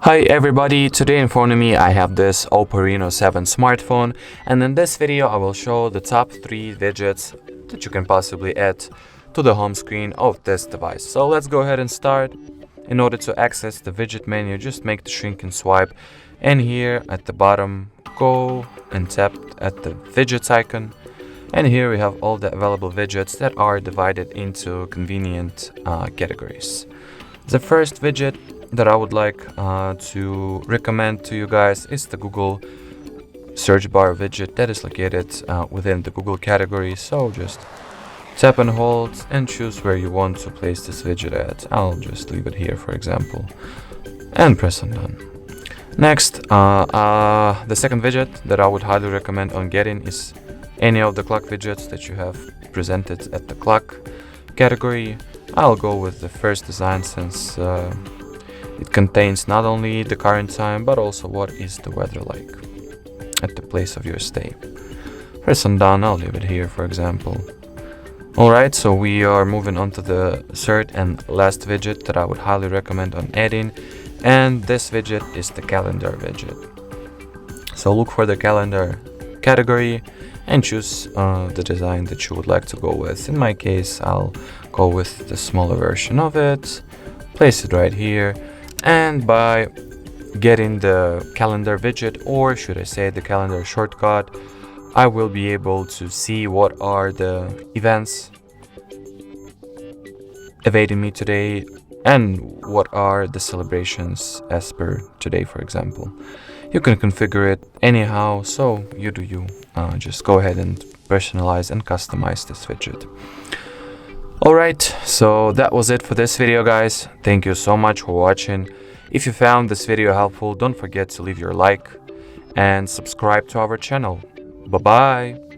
Hi everybody, today in front of me I have this OPPO Reno 7 smartphone, and in this video I will show the top 3 widgets that you can possibly add to the home screen of this device. So let's go ahead and start. In order to access the widget menu, just make the shrink and swipe, and here at the bottom go and tap at the widgets icon, and here we have all the available widgets that are divided into convenient categories. The first widget that I would like to recommend to you guys is the Google search bar widget that is located within the Google category. So just tap and hold and choose where you want to place this widget at. I'll just leave it here, for example, and press on done. Next, the second widget that I would highly recommend on getting is any of the clock widgets that you have presented at the clock category. I'll go with the first design since it contains not only the current time but also what is the weather like at the place of your stay. Press on done, I'll leave it here, for example. Alright, so we are moving on to the third and last widget that I would highly recommend on adding, and this widget is the calendar widget. So look for the calendar category and choose the design that you would like to go with. In my case, I'll go with the smaller version of it, place it right here, and by getting the calendar widget, or should I say the calendar shortcut, I will be able to see what are the events awaiting me today and what are the celebrations as per today, for example. You can configure it anyhow, so you do you. Just go ahead and personalize and customize this widget. Alright, so that was it for this video, guys. Thank you so much for watching. If you found this video helpful, don't forget to leave your like and subscribe to our channel. Bye bye.